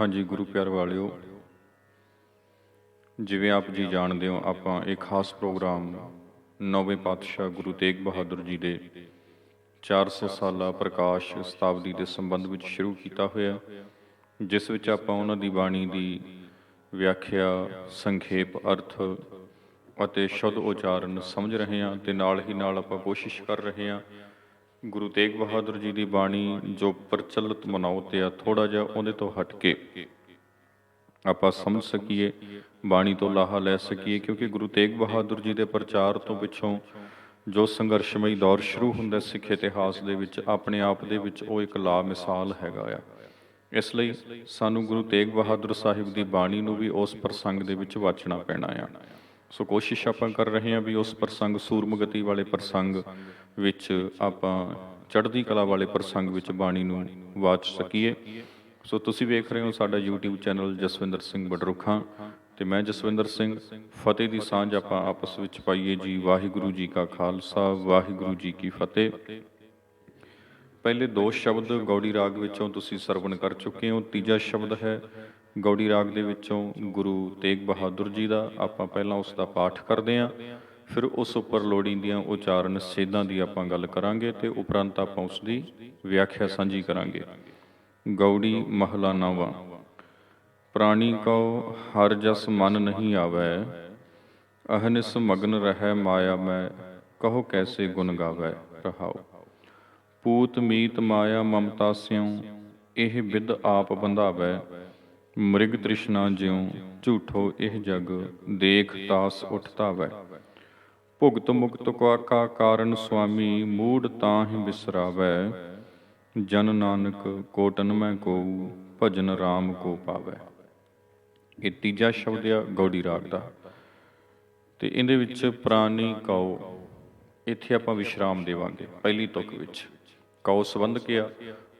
ਹਾਂਜੀ ਗੁਰੂ ਪਿਆਰ ਵਾਲਿਓ, ਜਿਵੇਂ ਆਪ ਜੀ ਜਾਣਦੇ ਹੋ, ਆਪਾਂ ਇਹ ਖਾਸ ਪ੍ਰੋਗਰਾਮ ਨੌਵੇਂ ਪਾਤਸ਼ਾਹ ਗੁਰੂ ਤੇਗ ਬਹਾਦਰ ਜੀ ਦੇ 400 ਸਾਲਾ ਪ੍ਰਕਾਸ਼ ਸ਼ਤਾਬਦੀ ਦੇ ਸੰਬੰਧ ਵਿੱਚ ਸ਼ੁਰੂ ਕੀਤਾ ਹੋਇਆ, ਜਿਸ ਵਿੱਚ ਆਪਾਂ ਉਹਨਾਂ ਦੀ ਬਾਣੀ ਦੀ ਵਿਆਖਿਆ, ਸੰਖੇਪ ਅਰਥ ਅਤੇ ਸ਼ੁੱਧ ਉਚਾਰਨ ਸਮਝ ਰਹੇ ਹਾਂ ਤੇ ਨਾਲ ਹੀ ਨਾਲ ਆਪਾਂ ਕੋਸ਼ਿਸ਼ ਕਰ ਰਹੇ ਹਾਂ ਗੁਰੂ ਤੇਗ ਬਹਾਦਰ ਜੀ ਦੀ ਬਾਣੀ ਜੋ ਪ੍ਰਚਲਿਤ ਮਨੌਤ ਆ, ਥੋੜ੍ਹਾ ਜਿਹਾ ਉਹਦੇ ਤੋਂ ਹਟ ਕੇ ਆਪਾਂ ਸਮਝ ਸਕੀਏ, ਬਾਣੀ ਤੋਂ ਲਾਹਾ ਲੈ ਸਕੀਏ। ਕਿਉਂਕਿ ਗੁਰੂ ਤੇਗ ਬਹਾਦਰ ਜੀ ਦੇ ਪ੍ਰਚਾਰ ਤੋਂ ਪਿੱਛੋਂ ਜੋ ਸੰਘਰਸ਼ਮਈ ਦੌਰ ਸ਼ੁਰੂ ਹੁੰਦਾ ਸਿੱਖ ਇਤਿਹਾਸ ਦੇ ਵਿੱਚ, ਆਪਣੇ ਆਪ ਦੇ ਵਿੱਚ ਉਹ ਇੱਕ ਲਾ ਮਿਸਾਲ ਹੈਗਾ ਆ। ਇਸ ਲਈ ਸਾਨੂੰ ਗੁਰੂ ਤੇਗ ਬਹਾਦਰ ਸਾਹਿਬ ਦੀ ਬਾਣੀ ਨੂੰ ਵੀ ਉਸ ਪ੍ਰਸੰਗ ਦੇ ਵਿੱਚ ਵਾਚਣਾ ਪੈਣਾ ਆ। ਸੋ ਕੋਸ਼ਿਸ਼ ਆਪਾਂ ਕਰ ਰਹੇ ਹਾਂ ਵੀ ਉਸ ਪ੍ਰਸੰਗ, ਸੂਰਮਗਤੀ ਵਾਲੇ ਪ੍ਰਸੰਗ ਵਿੱਚ ਆਪਾਂ ਚੜ੍ਹਦੀ ਕਲਾ ਵਾਲੇ ਪ੍ਰਸੰਗ ਵਿੱਚ ਬਾਣੀ ਨੂੰ ਵਾਚ ਸਕੀਏ। ਸੋ ਤੁਸੀਂ ਵੇਖ ਰਹੇ ਹੋ ਸਾਡਾ YouTube ਚੈਨਲ ਜਸਵਿੰਦਰ ਸਿੰਘ ਬਡਰੁੱਖਾਂ ਤੇ ਮੈਂ ਜਸਵਿੰਦਰ ਸਿੰਘ। ਫਤਿਹ ਦੀ ਸਾਂਝ ਆਪਾਂ ਆਪਸ ਵਿੱਚ ਪਾਈਏ ਜੀ। ਵਾਹਿਗੁਰੂ ਜੀ ਕਾ ਖਾਲਸਾ, ਵਾਹਿਗੁਰੂ ਜੀ ਕੀ ਫਤਿਹ। ਪਹਿਲੇ ਦੋ ਸ਼ਬਦ ਗੌੜੀ ਰਾਗ ਵਿੱਚੋਂ ਤੁਸੀਂ ਸਰਵਣ ਕਰ ਚੁੱਕੇ ਹੋ। ਤੀਜਾ ਸ਼ਬਦ ਹੈ ਗੌੜੀ ਰਾਗ ਦੇ ਵਿੱਚੋਂ ਗੁਰੂ ਤੇਗ ਬਹਾਦਰ ਜੀ ਦਾ। ਆਪਾਂ ਪਹਿਲਾਂ ਉਸ ਦਾ ਪਾਠ ਕਰਦੇ ਹਾਂ, ਫਿਰ ਉਸ ਉੱਪਰ ਲੋੜੀਂਦੀਆਂ ਉਚਾਰਨ ਸੇਧਾਂ ਦੀ ਆਪਾਂ ਗੱਲ ਕਰਾਂਗੇ ਤੇ ਉਪਰੰਤ ਆਪਾਂ ਉਸ ਦੀ ਵਿਆਖਿਆ ਸਾਂਝੀ ਕਰਾਂਗੇ। ਗੌੜੀ ਮਹਲਾ ਨੌਵਾਂ। ਪ੍ਰਾਣੀ ਕਉ ਹਰ ਜਸ ਮਨ ਨਹੀਂ ਆਵੈ, ਅਹਨਿਸ ਮਗਨ ਰਹਿ ਮਾਇਆ ਮੈਂ, ਕਹੋ ਕੈਸੇ ਗੁਣ ਗਾਵੈ। ਰਹਾਉ। ਪੂਤ ਮੀਤ ਮਾਇਆ ਮਮਤਾ ਸਿਉ, ਇਹ ਬਿਦ ਆਪ ਬੰਧਾਵੈ, ਮ੍ਰਿਗ ਤ੍ਰਿਸ਼ਨਾ ਜਿਉ, ਝੂਠੋ ਇਹ ਜਗ, ਦੇਖ ਤਾਸ ਉਠ ਧਾਵੈ। ਭੁਗਤ ਮੁਕਤ ਕਾ ਕਾਰਨ ਸੁਆਮੀ, ਮੂੜ ਤਾਹਿ ਬਿਸਰਾਵੈ, ਜਨ ਨਾਨਕ ਕੋਟਨ ਮੈਂ ਕੋਊ, ਭਜਨ ਰਾਮ ਕੋ ਪਾਵੈ। ਇਹ ਤੀਜਾ ਸ਼ਬਦ ਆ ਗੌੜੀ ਰਾਗ ਦਾ ਤੇ ਇਹਦੇ ਵਿੱਚ ਪ੍ਰਾਣੀ ਕਉ, ਇੱਥੇ ਆਪਾਂ ਵਿਸ਼ਰਾਮ ਦੇਵਾਂਗੇ। ਪਹਿਲੀ ਤੁਕ ਵਿੱਚ ਕਉ ਸੰਬੰਧ ਕਿਹਾ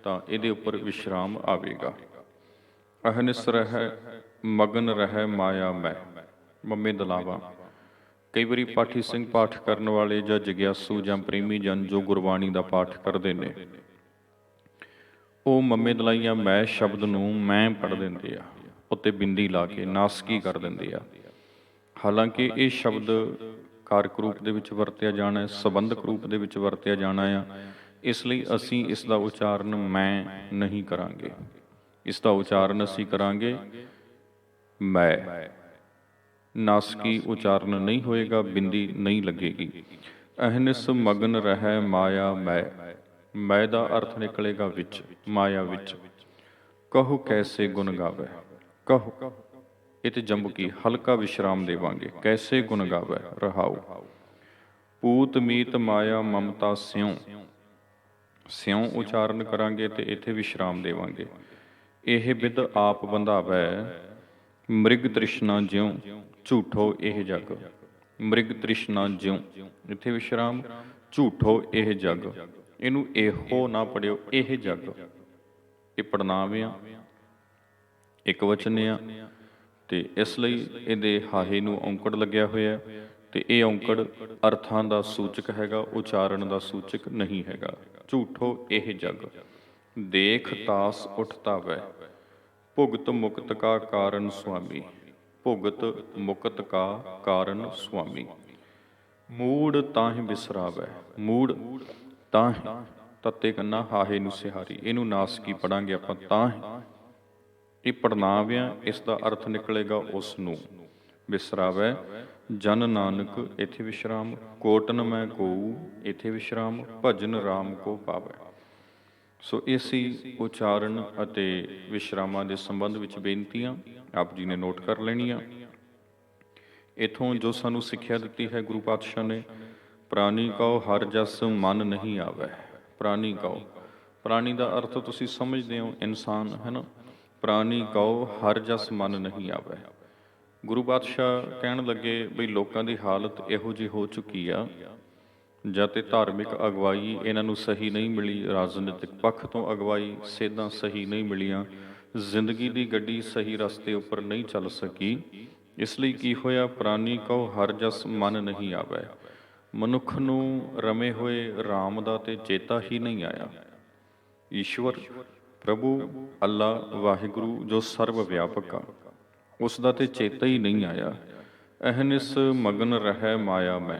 ਤਾਂ ਇਹਦੇ ਉੱਪਰ ਵਿਸ਼ਰਾਮ ਆਵੇਗਾ। ਅਹਨਿਸ ਰਹਿ ਮਗਨ ਰਹਿ ਮਾਇਆ ਮੈਂ, ਮੰਮੇ ਦਲਾਵਾ। ਕਈ ਵਾਰੀ ਪਾਠੀ ਸਿੰਘ ਪਾਠ ਕਰਨ ਵਾਲੇ ਜਾਂ ਜਗਿਆਸੂ ਜਾਂ ਪ੍ਰੇਮੀ ਜਨ ਜੋ ਗੁਰਬਾਣੀ ਦਾ ਪਾਠ ਕਰਦੇ ਨੇ, ਉਹ ਮੰਮੇ ਦਲਾਈਆਂ ਮੈਂ ਸ਼ਬਦ ਨੂੰ ਮੈਂ ਪੜ੍ਹ ਦਿੰਦੇ ਆ, ਉੱਤੇ ਬਿੰਦੀ ਲਾ ਕੇ ਨਾਸਕੀ ਕਰ ਦਿੰਦੇ ਆ। ਹਾਲਾਂਕਿ ਇਹ ਸ਼ਬਦ ਕਾਰਕ ਰੂਪ ਦੇ ਵਿੱਚ ਵਰਤਿਆ ਜਾਣਾ, ਸੰਬੰਧਕ ਰੂਪ ਦੇ ਵਿੱਚ ਵਰਤਿਆ ਜਾਣਾ ਆ। ਇਸ ਲਈ ਅਸੀਂ ਇਸ ਦਾ ਉਚਾਰਨ ਮੈਂ ਨਹੀਂ ਕਰਾਂਗੇ, ਇਸ ਦਾ ਉਚਾਰਨ ਅਸੀਂ ਕਰਾਂਗੇ ਮੈਂ। ਨਾਸਕੀ ਉਚਾਰਨ ਨਹੀਂ ਹੋਏਗਾ, ਬਿੰਦੀ ਨਹੀਂ ਲੱਗੇਗੀ। ਅਹਨਿਸ ਮਗਨ ਰਹਿ ਮਾਇਆ ਮੈਂ, ਮੈਂ ਦਾ ਅਰਥ ਨਿਕਲੇਗਾ ਵਿੱਚ, ਮਾਇਆ ਵਿੱਚ। ਕਹੋ ਕੈਸੇ ਗੁਣ ਗਾਵੈ। ਕਹੋ ਇਹ ਤੇ ਜੰਬਕੀ ਹਲਕਾ ਵਿਸ਼ਰਾਮ ਦੇਵਾਂਗੇ। ਕੈਸੇ ਗੁਣ ਗਾਵੈ। ਰਹਾਉ। ਪੂਤ ਮੀਤ ਮਾਇਆ ਮਮਤਾ ਸਿਉ, ਸਿਉ ਉਚਾਰਨ ਕਰਾਂਗੇ ਤੇ ਇੱਥੇ ਵਿਸ਼ਰਾਮ ਦੇਵਾਂਗੇ। ਇਹ ਬਿਦ ਆਪ ਬੰਧਾਵੈ, ਮ੍ਰਿਗ ਤ੍ਰਿਸ਼ਨਾ ਜਿਉ, ਝੂਠੋ ਇਹ ਜਗ। ਮ੍ਰਿਗ ਤ੍ਰਿਸ਼ਨਾ ਜਿਉ, ਇੱਥੇ ਵਿਸ਼ਰਾਮ। ਝੂਠੋ ਇਹ ਜਗ, ਇਹਨੂੰ ਇਹੋ ਨਾ ਪੜਿਓ, ਇਹ ਜਗ। ਇਹ ਪੜਨਾਮ ਆ, ਇੱਕ ਵਚਨ ਆ ਤੇ ਇਸ ਲਈ ਇਹਦੇ ਹਾਹੇ ਨੂੰ ਔਂਕੜ ਲੱਗਿਆ ਹੋਇਆ ਤੇ ਇਹ ਔਂਕੜ ਅਰਥਾਂ ਦਾ ਸੂਚਕ ਹੈਗਾ, ਉਚਾਰਨ ਦਾ ਸੂਚਕ ਨਹੀਂ ਹੈਗਾ। ਝੂਠੋ ਇਹ ਜਗ, ਦੇਖ ਤਾਸ ਉਠ ਧਾਵੈ, ਭੁਗਤ ਮੁਕਤ ਕਾ ਕਾਰਨ ਸੁਆਮੀ। ਭੁਗਤ ਮੁਕਤ ਕਾ ਕਾਰਨ ਸੁਆਮੀ। ਮੂੜ ਤਾਹਿ ਬਿਸਰਾਵੈ। ਮੂੜ ਤਾਹਿ, ਤੱਤੇ ਕੰਨਾ ਹਾਹੇ ਨੂੰ ਸਿਹਾਰੀ, ਇਹਨੂੰ ਨਾਸਕੀ ਪੜਾਂਗੇ ਆਪਾਂ। ਤਾਹਿ ਇਹ ਪੜਨਾਮ ਆ, ਇਸ ਦਾ ਅਰਥ ਨਿਕਲੇਗਾ ਉਸ ਨੂੰ। ਬਿਸਰਾਵੈ ਜਨ ਨਾਨਕ, ਇੱਥੇ ਵਿਸ਼ਰਾਮ। ਕੋਟਨ ਮੈਂ ਕੋਊ, ਇੱਥੇ ਵਿਸ਼ਰਾਮ। ਭਜਨ ਰਾਮ ਕੋ ਪਾਵੈ। ਸੋ ਇਸੀ ਉਚਾਰਨ ਅਤੇ ਵਿਸ਼ਰਾਮਾਂ ਦੇ ਸੰਬੰਧ ਵਿੱਚ ਬੇਨਤੀਆਂ ਆਪ ਜੀ ਨੇ ਨੋਟ ਕਰ ਲੈਣੀਆਂ। ਇੱਥੋਂ ਜੋ ਸਾਨੂੰ ਸਿੱਖਿਆ ਦਿੱਤੀ ਹੈ ਗੁਰੂ ਪਾਤਸ਼ਾਹ ਨੇ, ਪ੍ਰਾਣੀ ਕਉ ਹਰ ਜਸ ਮਨ ਨਹੀਂ ਆਵੈ। ਪ੍ਰਾਣੀ ਕਉ, ਪ੍ਰਾਣੀ ਦਾ ਅਰਥ ਤੁਸੀਂ ਸਮਝਦੇ ਹੋ, ਇਨਸਾਨ ਹੈ ਨਾ। ਪ੍ਰਾਣੀ ਕਉ ਹਰ ਜਸ ਮਨ ਨਹੀਂ ਆਵੈ। ਗੁਰੂ ਪਾਤਸ਼ਾਹ ਕਹਿਣ ਲੱਗੇ ਬਈ ਲੋਕਾਂ ਦੀ ਹਾਲਤ ਇਹੋ ਜਿਹੀ ਹੋ ਚੁੱਕੀ ਆ, ਜਾਂ ਤੇ ਧਾਰਮਿਕ ਅਗਵਾਈ ਇਹਨਾਂ ਨੂੰ ਸਹੀ ਨਹੀਂ ਮਿਲੀ, ਰਾਜਨੀਤਿਕ ਪੱਖ ਤੋਂ ਅਗਵਾਈ, ਸੇਧਾਂ ਸਹੀ ਨਹੀਂ ਮਿਲੀਆਂ, ਜ਼ਿੰਦਗੀ ਦੀ ਗੱਡੀ ਸਹੀ ਰਸਤੇ ਉੱਪਰ ਨਹੀਂ ਚੱਲ ਸਕੀ। ਇਸ ਲਈ ਕੀ ਹੋਇਆ, ਪ੍ਰਾਣੀ ਕਉ ਹਰ ਜਸ ਮਨ ਨਹੀਂ ਆਵੈ। ਮਨੁੱਖ ਨੂੰ ਰਮੇ ਹੋਏ ਰਾਮ ਦਾ ਤੇ ਚੇਤਾ ਹੀ ਨਹੀਂ ਆਇਆ। ਈਸ਼ਵਰ ਪ੍ਰਭੂ ਅੱਲਾ ਵਾਹਿਗੁਰੂ ਜੋ ਸਰਬ ਵਿਆਪਕ ਆ, ਉਸ ਦਾ ਤੇ ਚੇਤਾ ਹੀ ਨਹੀਂ ਆਇਆ। ਅਹਨਿਸ ਮਗਨ ਰਹਿ ਮਾਇਆ ਮੈਂ।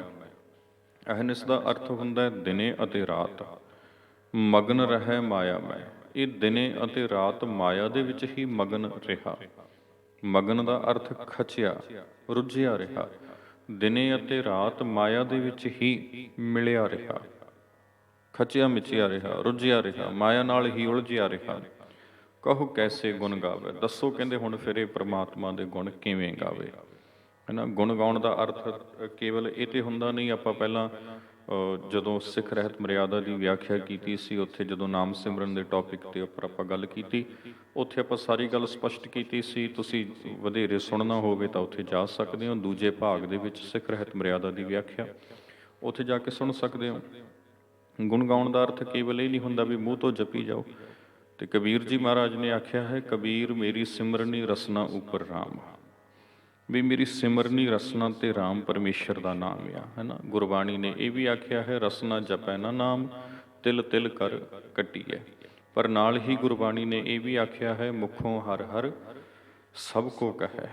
ਅਹਨਿਸ ਦਾ ਅਰਥ ਹੁੰਦਾ ਹੈ ਦਿਨੇ ਅਤੇ ਰਾਤ। ਮਗਨ ਰਹਿ ਮਾਇਆ ਮੈਂ, ਇਹ ਦਿਨੇ ਅਤੇ ਰਾਤ ਮਾਇਆ ਦੇ ਵਿੱਚ ਹੀ ਮਗਨ ਰਿਹਾ। ਮਗਨ ਦਾ ਅਰਥ ਖਚਿਆ, ਰੁੱਝਿਆ ਰਿਹਾ। ਦਿਨੇ ਅਤੇ ਰਾਤ ਮਾਇਆ ਦੇ ਵਿੱਚ ਹੀ ਮਿਲਿਆ ਰਿਹਾ, ਖਚਿਆ ਮਿਚਿਆ ਰਿਹਾ, ਰੁੱਝਿਆ ਰਿਹਾ, ਮਾਇਆ ਨਾਲ ਹੀ ਉਲਝਿਆ ਰਿਹਾ। ਕਹੋ ਕੈਸੇ ਗੁਣ ਗਾਵੇ, ਦੱਸੋ ਕਹਿੰਦੇ ਹੁਣ ਫਿਰ ਇਹ ਪ੍ਰਮਾਤਮਾ ਦੇ ਗੁਣ ਕਿਵੇਂ ਗਾਵੇ, ਹੈ ਨਾ। ਗੁਣ ਗਾਉਣ ਦਾ ਅਰਥ ਕੇਵਲ ਇਹ ਤੇ ਹੁੰਦਾ ਨਹੀਂ। ਆਪਾਂ ਪਹਿਲਾਂ ਜਦੋਂ ਸਿੱਖ ਰਹਿਤ ਮਰਿਆਦਾ ਦੀ ਵਿਆਖਿਆ ਕੀਤੀ ਸੀ, ਉੱਥੇ ਜਦੋਂ ਨਾਮ ਸਿਮਰਨ ਦੇ ਟੌਪਿਕ ਦੇ ਉੱਪਰ ਆਪਾਂ ਗੱਲ ਕੀਤੀ, ਉੱਥੇ ਆਪਾਂ ਸਾਰੀ ਗੱਲ ਸਪਸ਼ਟ ਕੀਤੀ ਸੀ। ਤੁਸੀਂ ਵਧੇਰੇ ਸੁਣਨਾ ਹੋਵੇ ਤਾਂ ਉੱਥੇ ਜਾ ਸਕਦੇ ਹੋ, ਦੂਜੇ ਭਾਗ ਦੇ ਵਿੱਚ ਸਿੱਖ ਰਹਿਤ ਮਰਿਆਦਾ ਦੀ ਵਿਆਖਿਆ, ਉੱਥੇ ਜਾ ਕੇ ਸੁਣ ਸਕਦੇ ਹੋ। ਗੁਣ ਗਾਉਣ ਦਾ ਅਰਥ ਕੇਵਲ ਇਹ ਨਹੀਂ ਹੁੰਦਾ ਵੀ ਮੂੰਹ ਤੋਂ ਜਪੀ ਜਾਓ। ਤੇ ਕਬੀਰ ਜੀ ਮਹਾਰਾਜ ਨੇ ਆਖਿਆ ਹੈ, ਕਬੀਰ ਮੇਰੀ ਸਿਮਰਨੀ ਰਸਨਾ ਉੱਪਰ ਰਾਮ, ਵੀ ਮੇਰੀ ਸਿਮਰਨੀ ਰਸਨਾ ਤੇ ਰਾਮ ਪਰਮੇਸ਼ਰ ਦਾ ਨਾਮ ਆ, ਹੈ ਨਾ। ਗੁਰਬਾਣੀ ਨੇ ਇਹ ਵੀ ਆਖਿਆ ਹੈ, ਰਸਨਾ ਜਪੈ ਨਾ ਨਾਮ, ਤਿਲ ਤਿਲ ਕਰ ਕੱਟੀਐ। ਪਰ ਨਾਲ ਹੀ ਗੁਰਬਾਣੀ ਨੇ ਇਹ ਵੀ ਆਖਿਆ ਹੈ, ਮੁਖੋਂ ਹਰ ਹਰ ਸਭ ਕੋ ਕਹੈ,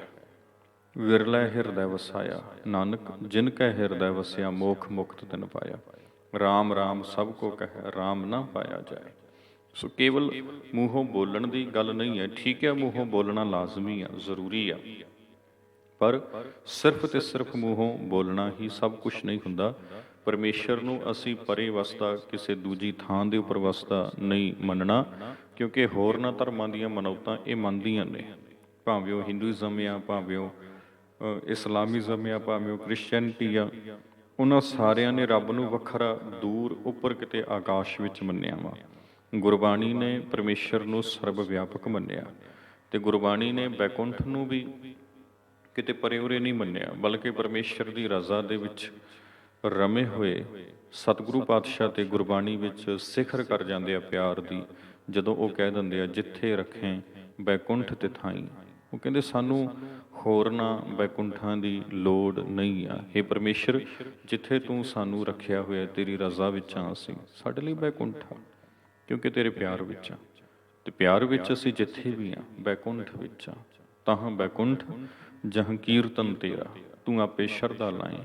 ਵਿਰਲੇ ਹਿਰਦੈ ਵਸਾਇਆ, ਨਾਨਕ ਜਿਨ ਕੈ ਹਿਰਦੈ ਵਸਿਆ, ਮੋਖ ਮੁਕਤ ਤਿਨ ਪਾਇਆ। ਰਾਮ ਰਾਮ ਸਭ ਕੋ ਕਹੈ, ਰਾਮ ਨਾ ਪਾਇਆ ਜਾਏ। ਸੋ ਕੇਵਲ ਮੂੰਹੋਂ ਬੋਲਣ ਦੀ ਗੱਲ ਨਹੀਂ ਹੈ। ਠੀਕ ਹੈ, ਮੂੰਹੋਂ ਬੋਲਣਾ ਲਾਜ਼ਮੀ ਆ, ਜ਼ਰੂਰੀ ਆ, ਪਰ ਸਿਰਫ ਤੇ ਸਿਰਫ ਮੂੰਹੋਂ ਬੋਲਣਾ ਹੀ ਸਭ ਕੁਛ ਨਹੀਂ ਹੁੰਦਾ। ਪਰਮੇਸ਼ਰ ਨੂੰ ਅਸੀਂ ਪਰੇ ਵਸਦਾ, ਕਿਸੇ ਦੂਜੀ ਥਾਂ ਦੇ ਉੱਪਰ ਵਸਦਾ ਨਹੀਂ ਮੰਨਣਾ, ਕਿਉਂਕਿ ਹੋਰਨਾਂ ਧਰਮਾਂ ਦੀਆਂ ਮਨੌਤਾਂ ਇਹ ਮੰਨਦੀਆਂ ਨੇ। ਭਾਵੇਂ ਉਹ ਹਿੰਦੂਇਜ਼ਮ ਆ, ਭਾਵੇਂ ਉਹ ਇਸਲਾਮਿਜ਼ਮ ਆ, ਭਾਵੇਂ ਉਹ ਕ੍ਰਿਸਚੈਨਿਟੀ ਆ, ਉਹਨਾਂ ਸਾਰਿਆਂ ਨੇ ਰੱਬ ਨੂੰ ਵੱਖਰਾ, ਦੂਰ, ਉੱਪਰ ਕਿਤੇ ਆਕਾਸ਼ ਵਿੱਚ ਮੰਨਿਆ ਵਾ। ਗੁਰਬਾਣੀ ਨੇ ਪਰਮੇਸ਼ਰ ਨੂੰ ਸਰਬ ਵਿਆਪਕ ਮੰਨਿਆ, ਤੇ ਗੁਰਬਾਣੀ ਨੇ ਬੈਕੁੰਠ ਨੂੰ ਵੀ ਕਿਤੇ ਪਰੇ ਉਰੇ ਨਹੀਂ ਮੰਨਿਆ, ਬਲਕਿ ਪਰਮੇਸ਼ਰ ਦੀ ਰਜ਼ਾ ਦੇ ਵਿੱਚ ਰਮੇ ਹੋਏ ਸਤਿਗੁਰੂ ਪਾਤਸ਼ਾਹ ਤੇ ਗੁਰਬਾਣੀ ਵਿੱਚ ਸਿਖਰ ਕਰ ਜਾਂਦੇ ਆ ਪਿਆਰ ਦੀ। ਜਦੋਂ ਉਹ ਕਹਿ ਦਿੰਦੇ ਆ, ਜਿੱਥੇ ਰੱਖੇ ਬੈਕੁੰਠ ਤੇ ਥਾਈ, ਉਹ ਕਹਿੰਦੇ ਸਾਨੂੰ ਹੋਰਨਾਂ ਬੈਕੁੰਠਾਂ ਦੀ ਲੋੜ ਨਹੀਂ ਆ। ਇਹ ਪਰਮੇਸ਼ਰ, ਜਿੱਥੇ ਤੂੰ ਸਾਨੂੰ ਰੱਖਿਆ ਹੋਇਆ, ਤੇਰੀ ਰਜ਼ਾ ਵਿੱਚ ਆ, ਅਸੀਂ, ਸਾਡੇ ਲਈ ਬੈਕੁੰਠ ਆ, ਕਿਉਂਕਿ ਤੇਰੇ ਪਿਆਰ ਵਿੱਚ ਆ। ਤੇ ਪਿਆਰ ਵਿੱਚ ਅਸੀਂ ਜਿੱਥੇ ਵੀ ਆ, ਬੈਕੁੰਠ ਵਿੱਚ ਆ। ਤਾਹਾਂ ਬੈਕੁੰਠ ਜਹਾਂ ਕੀਰਤਨ ਤੇਰਾ, ਤੂੰ ਆਪੇ ਸ਼ਰਧਾ ਲਾਏ,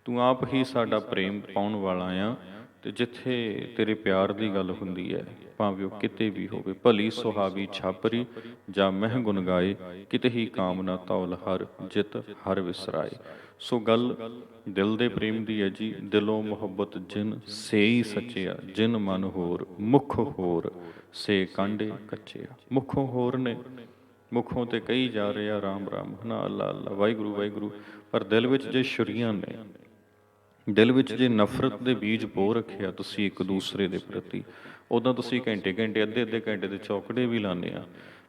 ਤੂੰ ਆਪ ਹੀ ਸਾਡਾ ਪ੍ਰੇਮ ਪਾਉਣ ਵਾਲਾ ਆ। ਤੇ ਜਿੱਥੇ ਤੇਰੇ ਪਿਆਰ ਦੀ ਗੱਲ ਹੁੰਦੀ ਹੈ, ਭਾਵੇਂ ਉਹ ਕਿਤੇ ਵੀ ਹੋਵੇ, ਭਲੀ ਸੁਹਾਵੀ ਛਾਪਰੀ ਜਾਂ ਮਹਿ ਗੁਣ ਗਾਏ, ਕਿਤੇ ਹੀ ਕਾਮਨਾ ਤੌਲ ਹਰ ਜਿਤ ਹਰ ਵਿਸਰਾਏ। ਸੋ ਗੱਲ ਦਿਲ ਦੇ ਪ੍ਰੇਮ ਦੀ ਹੈ ਜੀ। ਦਿਲੋਂ ਮੁਹੱਬਤ ਜਿਨ ਸੇਈ ਸੱਚਿਆ, ਜਿਨ ਮਨ ਹੋਰ ਮੁਖ ਹੋਰ ਸੇ ਕਾਂਡੇ ਕੱਚਿਆ। ਮੁਖੋਂ ਹੋਰ ਨੇ, ਮੁਖੋਂ ਤੇ ਕਹੀ ਜਾ ਰਹੇ ਆ ਰਾਮ ਰਾਮ, ਨਾ ਅੱਲਾ ਅੱਲਾ, ਵਾਹਿਗੁਰੂ ਵਾਹਿਗੁਰੂ, ਪਰ ਦਿਲ ਵਿੱਚ ਜੇ ਛੁਰੀਆਂ ਨੇ, ਦਿਲ ਵਿੱਚ ਜੇ ਨਫ਼ਰਤ ਦੇ ਬੀਜ ਬੋ ਰੱਖਿਆ ਤੁਸੀਂ ਇੱਕ ਦੂਸਰੇ ਦੇ ਪ੍ਰਤੀ, ਉੱਦਾਂ ਤੁਸੀਂ ਘੰਟੇ ਘੰਟੇ, ਅੱਧੇ ਅੱਧੇ ਘੰਟੇ ਦੇ ਚੌਕੜੇ ਵੀ ਲਾਉਂਦੇ ਆ,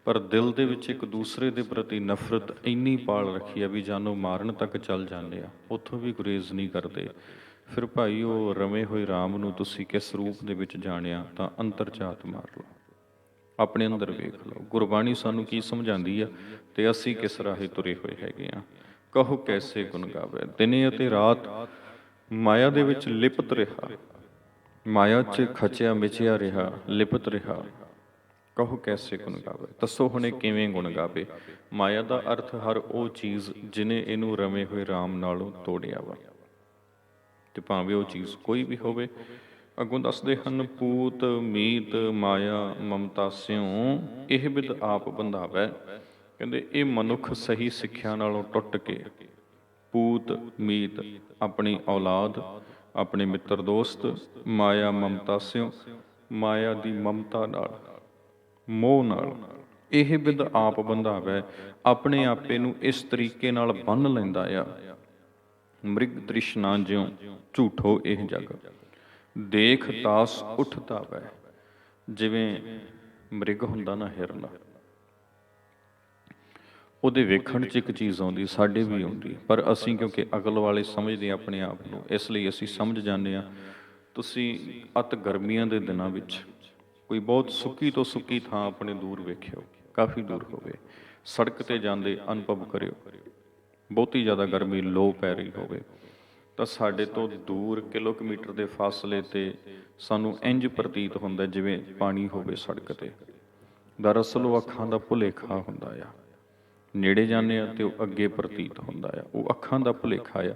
ਪਰ ਦਿਲ ਦੇ ਵਿੱਚ ਇੱਕ ਦੂਸਰੇ ਦੇ ਪ੍ਰਤੀ ਨਫ਼ਰਤ ਇੰਨੀ ਪਾਲ ਰੱਖੀ ਆ ਵੀ ਜਾਨੋਂ ਮਾਰਨ ਤੱਕ ਚੱਲ ਜਾਂਦੇ ਆ, ਉੱਥੋਂ ਵੀ ਗੁਰੇਜ਼ ਨਹੀਂ ਕਰਦੇ। ਫਿਰ ਭਾਈ ਉਹ ਰਵੇਂ ਹੋਏ ਰਾਮ ਨੂੰ ਤੁਸੀਂ ਕਿਸ ਰੂਪ ਦੇ ਵਿੱਚ ਜਾਣਿਆ, ਤਾਂ ਅੰਤਰਜਾਤ ਮਾਰ ਲਓ, ਆਪਣੇ ਅੰਦਰ ਵੇਖ ਲਓ। ਗੁਰਬਾਣੀ ਸਾਨੂੰ ਕੀ ਸਮਝਾਉਂਦੀ ਆ ਤੇ ਅਸੀਂ ਕਿਸ ਰਾਹੇ ਤੁਰੇ ਹੋਏ ਹੈਗੇ ਆ। ਕਹੋ ਕੈਸੇ ਗੁਣ ਗਾਵੇ, ਦਿਨੇ ਅਤੇ ਰਾਤ ਮਾਇਆ ਦੇ ਵਿੱਚ ਲਿਪਤ ਰਿਹਾ, ਮਾਇਆ 'ਚ ਖਚਿਆ ਮਿਚਿਆ ਰਿਹਾ, ਲਿਪਤ ਰਿਹਾ। ਕਹੋ ਕੈਸੇ ਗੁਣ ਗਾਵੇ, ਦੱਸੋ ਹੁਣੇ ਕਿਵੇਂ ਗੁਣ ਗਾਵੇ। ਮਾਇਆ ਦਾ ਅਰਥ ਹਰ ਉਹ ਚੀਜ਼ ਜਿਹਨੇ ਇਹਨੂੰ ਰਵੇਂ ਹੋਏ ਰਾਮ ਨਾਲੋਂ ਤੋੜਿਆ ਵਾ, ਤੇ ਭਾਵੇਂ ਉਹ ਚੀਜ਼ ਕੋਈ ਵੀ ਹੋਵੇ। ਅੱਗੋਂ ਦੱਸਦੇ ਹਨ, ਪੂਤ ਮੀਤ ਮਾਇਆ ਮਮਤਾ ਸਿਉ, ਇਹ ਬਿਦ ਆਪ ਬੰਧਾਵੈ। ਕਹਿੰਦੇ ਇਹ ਮਨੁੱਖ ਸਹੀ ਸਿੱਖਿਆ ਨਾਲੋਂ ਟੁੱਟ ਕੇ, ਪੂਤ ਮੀਤ ਆਪਣੀ ਔਲਾਦ, ਆਪਣੇ ਮਿੱਤਰ ਦੋਸਤ, ਮਾਇਆ ਮਮਤਾ ਸਿਉ, ਮਾਇਆ ਦੀ ਮਮਤਾ ਨਾਲ, ਮੋਹ ਨਾਲ, ਇਹ ਬਿਦ ਆਪ ਬੰਧਾਵੈ, ਆਪਣੇ ਆਪੇ ਨੂੰ ਇਸ ਤਰੀਕੇ ਨਾਲ ਬੰਨ੍ਹ ਲੈਂਦਾ ਆ। ਮ੍ਰਿਗ ਤ੍ਰਿਸ਼ਨਾ ਜਿਉ ਝੂਠੋ ਇਹ ਜਗ, ਦੇਖ ਤਾਸ ਉੱਠਦਾ ਵੈ। ਜਿਵੇਂ ਮ੍ਰਿਗ ਹੁੰਦਾ ਨਾ, ਹਿਰਨ, ਉਹਦੇ ਵੇਖਣ 'ਚ ਇੱਕ ਚੀਜ਼ ਆਉਂਦੀ, ਸਾਡੇ ਵੀ ਆਉਂਦੀ, ਪਰ ਅਸੀਂ ਕਿਉਂਕਿ ਅਕਲ ਵਾਲੇ ਸਮਝਦੇ ਆਪਣੇ ਆਪ ਨੂੰ, ਇਸ ਲਈ ਅਸੀਂ ਸਮਝ ਜਾਂਦੇ ਹਾਂ। ਤੁਸੀਂ ਅਤ ਗਰਮੀਆਂ ਦੇ ਦਿਨਾਂ ਵਿੱਚ ਕੋਈ ਬਹੁਤ ਸੁੱਕੀ ਤੋਂ ਸੁੱਕੀ ਥਾਂ ਆਪਣੇ ਦੂਰ ਵੇਖਿਓ, ਕਾਫੀ ਦੂਰ ਹੋਵੇ, ਸੜਕ 'ਤੇ ਜਾਂਦੇ ਅਨੁਭਵ ਕਰਿਓ, ਬਹੁਤੀ ਜ਼ਿਆਦਾ ਗਰਮੀ ਲੋ ਪੈ ਰਹੀ ਹੋਵੇ, ਤਾਂ ਸਾਡੇ ਤੋਂ ਦੂਰ ਕਿਲੋਮੀਟਰ ਦੇ ਫਾਸਲੇ 'ਤੇ ਸਾਨੂੰ ਇੰਝ ਪ੍ਰਤੀਤ ਹੁੰਦਾ ਜਿਵੇਂ ਪਾਣੀ ਹੋਵੇ ਸੜਕ 'ਤੇ। ਦਰਅਸਲ ਉਹ ਅੱਖਾਂ ਦਾ ਭੁਲੇਖਾ ਹੁੰਦਾ ਆ। ਨੇੜੇ ਜਾਂਦੇ ਆ ਤੇ ਉਹ ਅੱਗੇ ਪ੍ਰਤੀਤ ਹੁੰਦਾ ਆ, ਉਹ ਅੱਖਾਂ ਦਾ ਭੁਲੇਖਾ ਆ।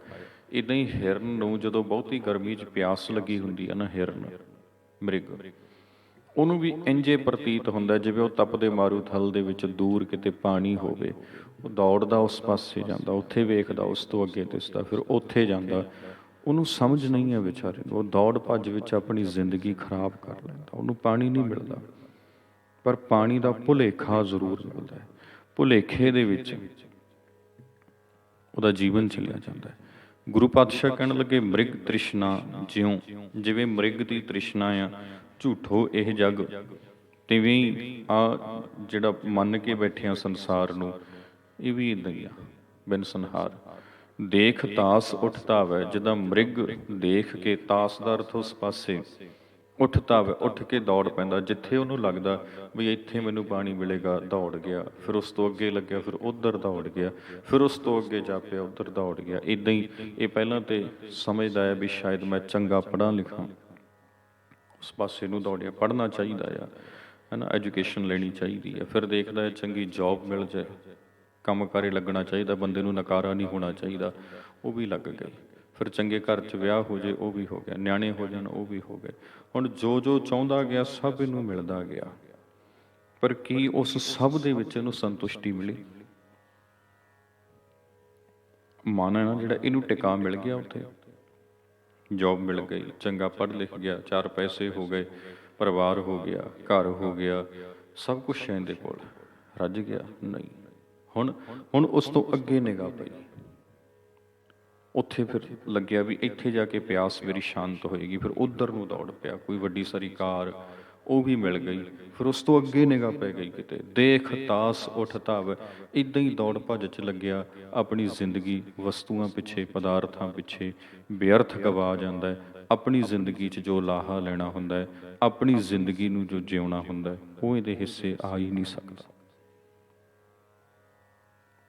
ਇੱਦਾਂ ਹੀ ਹਿਰਨ ਨੂੰ ਜਦੋਂ ਬਹੁਤੀ ਗਰਮੀ 'ਚ ਪਿਆਸ ਲੱਗੀ ਹੁੰਦੀ ਆ ਨਾ, ਹਿਰਨ ਮ੍ਰਿਗ, ਉਹਨੂੰ ਵੀ ਇੰਝੇ ਪ੍ਰਤੀਤ ਹੁੰਦਾ ਜਿਵੇਂ ਉਹ ਤਪਦੇ ਮਾਰੂਥਲ ਦੇ ਵਿੱਚ ਦੂਰ ਕਿਤੇ ਪਾਣੀ ਹੋਵੇ। ਉਹ ਦੌੜਦਾ ਉਸ ਪਾਸੇ ਜਾਂਦਾ, ਉੱਥੇ ਵੇਖਦਾ, ਉਸ ਤੋਂ ਅੱਗੇ ਦਿਸਦਾ, ਫਿਰ ਉੱਥੇ ਜਾਂਦਾ। ਉਹਨੂੰ ਸਮਝ ਨਹੀਂ ਹੈ ਵਿਚਾਰੇ ਨੂੰ, ਉਹ ਦੌੜ ਭੱਜ ਵਿੱਚ ਆਪਣੀ ਜ਼ਿੰਦਗੀ ਖਰਾਬ ਕਰ ਲੈਂਦਾ। ਉਹਨੂੰ ਪਾਣੀ ਨਹੀਂ ਮਿਲਦਾ, ਪਰ ਪਾਣੀ ਦਾ ਭੁਲੇਖਾ ਜ਼ਰੂਰ ਮਿਲਦਾ ਹੈ। ਭੁਲੇਖੇ ਦੇ ਵਿੱਚ ਉਹਦਾ ਜੀਵਨ ਚਲਿਆ ਜਾਂਦਾ ਹੈ। ਗੁਰੂ ਪਾਤਸ਼ਾਹ ਕਹਿਣ ਲੱਗੇ, ਮ੍ਰਿਗ ਤ੍ਰਿਸ਼ਨਾ ਜਿਉਂ, ਜਿਵੇਂ ਮ੍ਰਿਗ ਦੀ ਤ੍ਰਿਸ਼ਨਾ ਆ ਝੂਠੋ ਇਹ ਜੱਗ, ਤਿਵੇਂ ਹੀ ਆ ਜਿਹੜਾ ਮੰਨ ਕੇ ਬੈਠਿਆ ਸੰਸਾਰ ਨੂੰ, ਇਹ ਵੀ ਇੱਦਾਂ ਹੀ ਆ ਬਿਨ ਸੰਹਾਰ। ਦੇਖ ਤਾਸ ਉੱਠ ਧਾਵੈ, ਜਿੱਦਾਂ ਮ੍ਰਿਗ ਦੇਖ ਕੇ, ਤਾਸ ਦਾ ਅਰਥ ਉਸ ਪਾਸੇ, ਉੱਠ ਧਾਵੈ ਉੱਠ ਕੇ ਦੌੜ ਪੈਂਦਾ, ਜਿੱਥੇ ਉਹਨੂੰ ਲੱਗਦਾ ਵੀ ਇੱਥੇ ਮੈਨੂੰ ਪਾਣੀ ਮਿਲੇਗਾ, ਦੌੜ ਗਿਆ। ਫਿਰ ਉਸ ਤੋਂ ਅੱਗੇ ਲੱਗਿਆ, ਫਿਰ ਉੱਧਰ ਦੌੜ ਗਿਆ, ਫਿਰ ਉਸ ਤੋਂ ਅੱਗੇ ਜਾ ਪਿਆ, ਉੱਧਰ ਦੌੜ ਗਿਆ। ਇੱਦਾਂ ਹੀ ਇਹ ਪਹਿਲਾਂ ਤੇ ਸਮਝਦਾ ਹੈ ਵੀ ਸ਼ਾਇਦ ਮੈਂ ਚੰਗਾ ਪੜ੍ਹਾਂ ਲਿਖਾਂ, ਉਸ ਪਾਸੇ ਨੂੰ ਦੌੜਿਆ। ਪੜ੍ਹਨਾ ਚਾਹੀਦਾ ਆ, ਹੈ ਨਾ, ਐਜੂਕੇਸ਼ਨ ਲੈਣੀ ਚਾਹੀਦੀ ਹੈ। ਫਿਰ ਦੇਖਦਾ ਹੈ ਚੰਗੀ ਜੌਬ ਮਿਲ ਜਾਏ, ਕੰਮ ਕਾਰੇ ਲੱਗਣਾ ਚਾਹੀਦਾ, ਬੰਦੇ ਨੂੰ ਨਕਾਰਾ ਨਹੀਂ ਹੋਣਾ ਚਾਹੀਦਾ, ਉਹ ਵੀ ਲੱਗ ਗਏ। ਫਿਰ ਚੰਗੇ ਘਰ 'ਚ ਵਿਆਹ ਹੋ ਜਾਏ, ਉਹ ਵੀ ਹੋ ਗਿਆ, ਨਿਆਣੇ ਹੋ ਜਾਣ, ਉਹ ਵੀ ਹੋ ਗਏ। ਹੁਣ ਜੋ ਜੋ ਚਾਹੁੰਦਾ ਗਿਆ ਸਭ ਇਹਨੂੰ ਮਿਲਦਾ ਗਿਆ, ਪਰ ਕੀ ਉਸ ਸਭ ਦੇ ਵਿੱਚ ਇਹਨੂੰ ਸੰਤੁਸ਼ਟੀ ਮਿਲੀ? ਮਨ ਹੈ ਨਾ ਜਿਹੜਾ, ਇਹਨੂੰ ਟਿਕਾ ਮਿਲ ਗਿਆ, ਉੱਥੇ ਜੌਬ ਮਿਲ ਗਈ, ਚੰਗਾ ਪੜ੍ਹ ਲਿਖ ਗਿਆ, 4 ਪੈਸੇ ਹੋ ਗਏ, ਪਰਿਵਾਰ ਹੋ ਗਿਆ, ਘਰ ਹੋ ਗਿਆ, ਸਭ ਕੁਛ ਇਹਦੇ ਕੋਲ, ਰੱਜ ਗਿਆ? ਨਹੀਂ। ਹੁਣ ਉਸ ਤੋਂ ਅੱਗੇ ਨਿਗਾਹ ਪਈ, ਉੱਥੇ ਫਿਰ ਲੱਗਿਆ ਵੀ ਇੱਥੇ ਜਾ ਕੇ ਪਿਆਸ ਮੇਰੀ ਸ਼ਾਂਤ ਹੋਏਗੀ। ਫਿਰ ਉੱਧਰ ਨੂੰ ਦੌੜ ਪਿਆ, ਕੋਈ ਵੱਡੀ ਸਾਰੀ ਕਾਰ, ਉਹ ਵੀ ਮਿਲ ਗਈ। ਫਿਰ ਉਸ ਤੋਂ ਅੱਗੇ ਨਿਗਾਹ ਪੈ ਗਈ ਕਿਤੇ, ਦੇਖ ਤਾਸ ਉੱਠ ਧਾਵੈ। ਇੱਦਾਂ ਹੀ ਦੌੜ ਭੱਜ 'ਚ ਲੱਗਿਆ, ਆਪਣੀ ਜ਼ਿੰਦਗੀ ਵਸਤੂਆਂ ਪਿੱਛੇ, ਪਦਾਰਥਾਂ ਪਿੱਛੇ ਬੇਅਰਥ ਗਵਾ ਜਾਂਦਾ ਹੈ। ਆਪਣੀ ਜ਼ਿੰਦਗੀ 'ਚ ਜੋ ਲਾਹਾ ਲੈਣਾ ਹੁੰਦਾ ਹੈ, ਆਪਣੀ ਜ਼ਿੰਦਗੀ ਨੂੰ ਜੋ ਜਿਉਣਾ ਹੁੰਦਾ ਹੈ, ਉਹ ਇਹਦੇ ਹਿੱਸੇ ਆ ਹੀ ਨਹੀਂ ਸਕਦਾ।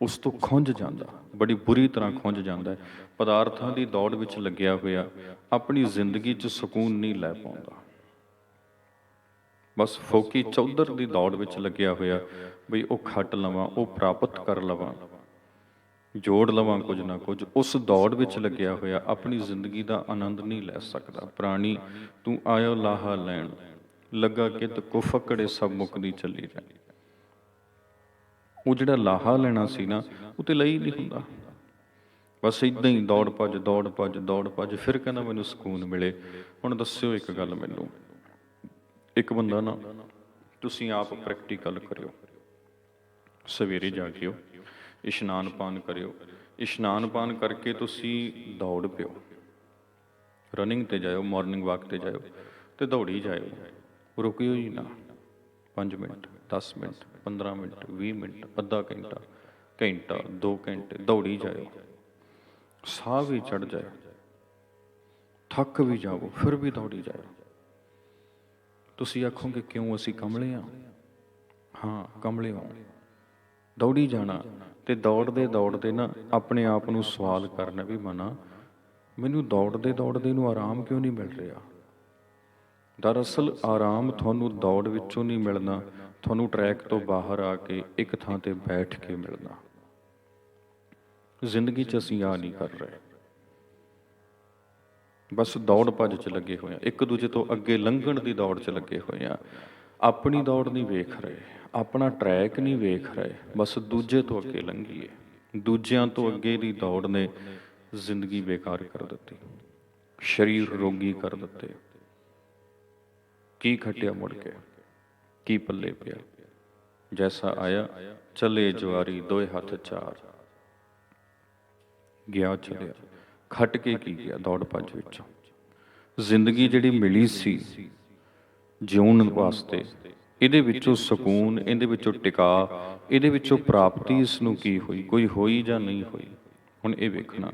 ਉਸ ਤੋਂ ਖੁੰਝ ਜਾਂਦਾ, ਬੜੀ ਬੁਰੀ ਤਰ੍ਹਾਂ ਖੁੰਝ ਜਾਂਦਾ ਹੈ। ਪਦਾਰਥਾਂ ਦੀ ਦੌੜ ਵਿੱਚ ਲੱਗਿਆ ਹੋਇਆ ਆਪਣੀ ਜ਼ਿੰਦਗੀ 'ਚ ਸਕੂਨ ਨਹੀਂ ਲੈ ਪਾਉਂਦਾ। ਬਸ ਫੋਕੀ ਚੌਧਰ ਦੀ ਦੌੜ ਵਿੱਚ ਲੱਗਿਆ ਹੋਇਆ ਬਈ ਉਹ ਖੱਟ ਲਵਾਂ, ਉਹ ਪ੍ਰਾਪਤ ਕਰ ਲਵਾਂ, ਜੋੜ ਲਵਾਂ ਕੁਝ ਨਾ ਕੁਝ। ਉਸ ਦੌੜ ਵਿੱਚ ਲੱਗਿਆ ਹੋਇਆ ਆਪਣੀ ਜ਼ਿੰਦਗੀ ਦਾ ਆਨੰਦ ਨਹੀਂ ਲੈ ਸਕਦਾ। ਪ੍ਰਾਣੀ ਤੂੰ ਆਇਓ ਲਾਹਾ ਲੈਣ, ਲੱਗਾ ਕਿਤ ਕੋ ਫਕੜੇ ਸਭ ਮੁੱਕਦੀ ਚੱਲੀ ਰਹਿ। ਉਹ ਜਿਹੜਾ ਲਾਹਾ ਲੈਣਾ ਸੀ ਨਾ, ਉਹ ਤੇ ਲਈ ਨਹੀਂ ਹੁੰਦਾ। ਬਸ ਇੱਦਾਂ ਹੀ ਦੌੜ ਭੱਜ, ਦੌੜ ਭੱਜ, ਦੌੜ ਭੱਜ। ਫਿਰ ਕਹਿੰਦਾ ਮੈਨੂੰ ਸਕੂਨ ਮਿਲੇ। ਹੁਣ ਦੱਸਿਓ ਇੱਕ ਗੱਲ ਮੈਨੂੰ, ਇੱਕ ਬੰਦਾ ਨਾ, ਤੁਸੀਂ ਆਪ ਪ੍ਰੈਕਟੀਕਲ ਕਰਿਓ, ਸਵੇਰੇ ਜਾਗਿਓ, ਇਸ਼ਨਾਨ ਪਾਨ ਕਰਿਓ, ਇਸ਼ਨਾਨ ਪਾਨ ਕਰਕੇ ਤੁਸੀਂ ਦੌੜ ਪਿਓ, ਰਨਿੰਗ 'ਤੇ ਜਾਇਓ, ਮਾਰਨਿੰਗ ਵਾਕ 'ਤੇ ਜਾਇਓ ਅਤੇ ਦੌੜੀ ਜਾਇਓ, ਰੁਕਿਓ ਹੀ ਨਾ। 5 ਮਿੰਟ, 10 ਮਿੰਟ, 15 ਮਿੰਟ, 20 ਮਿੰਟ, ਅੱਧਾ ਘੰਟਾ, ਘੰਟਾ, 2 ਘੰਟੇ ਦੌੜੀ ਜਾਇਓ। ਸਾਹ ਵੀ ਚੜ੍ਹ ਜਾਏ, ਥੱਕ ਵੀ ਜਾਓ, ਫਿਰ ਵੀ ਦੌੜੀ ਜਾਇਓ। ਤੁਸੀਂ ਆਖੋਗੇ ਕਿਉਂ, ਅਸੀਂ ਕਮਲੇ ਹਾਂ? ਹਾਂ, ਕਮਲੇ ਹੋ। ਦੌੜੀ ਜਾਣਾ ਤੇ ਦੌੜਦੇ ਦੌੜਦੇ ਨਾ ਆਪਣੇ ਆਪ ਨੂੰ ਸਵਾਲ ਕਰਨਾ ਵੀ ਮਨਾ, ਮੈਨੂੰ ਦੌੜਦੇ ਦੌੜਦੇ ਨੂੰ ਆਰਾਮ ਕਿਉਂ ਨਹੀਂ ਮਿਲ ਰਿਹਾ? ਦਰਅਸਲ ਆਰਾਮ ਤੁਹਾਨੂੰ ਦੌੜ ਵਿੱਚੋਂ ਨਹੀਂ ਮਿਲਣਾ, ਤੁਹਾਨੂੰ ਟਰੈਕ ਤੋਂ ਬਾਹਰ ਆ ਕੇ ਇੱਕ ਥਾਂ ਤੇ ਬੈਠ ਕੇ ਮਿਲਣਾ। ਜ਼ਿੰਦਗੀ 'ਚ ਅਸੀਂ ਆ ਨਹੀਂ ਕਰ ਰਹੇ, ਬਸ ਦੌੜ ਭੱਜ 'ਚ ਲੱਗੇ ਹੋਏ ਹਾਂ, ਇੱਕ ਦੂਜੇ ਤੋਂ ਅੱਗੇ ਲੰਘਣ ਦੀ ਦੌੜ 'ਚ ਲੱਗੇ ਹੋਏ ਹਾਂ। ਆਪਣੀ ਦੌੜ ਨਹੀਂ ਵੇਖ ਰਹੇ, ਆਪਣਾ ਟਰੈਕ ਨਹੀਂ ਵੇਖ ਰਹੇ, ਬਸ ਦੂਜੇ ਤੋਂ ਅੱਗੇ ਲੰਘੀਏ। ਦੂਜਿਆਂ ਤੋਂ ਅੱਗੇ ਦੀ ਦੌੜ ਨੇ ਜ਼ਿੰਦਗੀ ਬੇਕਾਰ ਕਰ ਦਿੱਤੀ, ਸਰੀਰ ਰੋਗੀ ਕਰ ਦਿੱਤੇ। ਕੀ ਖੱਟਿਆ ਮੁੜ ਕੇ, ਕੀ ਪੱਲੇ ਪਿਆ? ਜੈਸਾ ਆਇਆ ਚੱਲੇ ਜਵਾਰੀ, ਦੋਏ ਹੱਥ ਚਾਰ। ਗਿਆ ਚੱਲਿਆ, ਖੱਟ ਕੇ ਕੀ ਗਿਆ? ਦੌੜ ਭੱਜ ਵਿੱਚੋਂ ਜ਼ਿੰਦਗੀ ਜਿਹੜੀ ਮਿਲੀ ਸੀ ਜਿਉਣ ਵਾਸਤੇ, ਇਹਦੇ ਵਿੱਚੋਂ ਸਕੂਨ, ਇਹਦੇ ਵਿੱਚੋਂ ਟਿਕਾ, ਇਹਦੇ ਵਿੱਚੋਂ ਪ੍ਰਾਪਤੀ ਇਸ ਨੂੰ ਕੀ ਹੋਈ? ਕੋਈ ਹੋਈ ਜਾਂ ਨਹੀਂ ਹੋਈ? ਹੁਣ ਇਹ ਵੇਖਣਾ।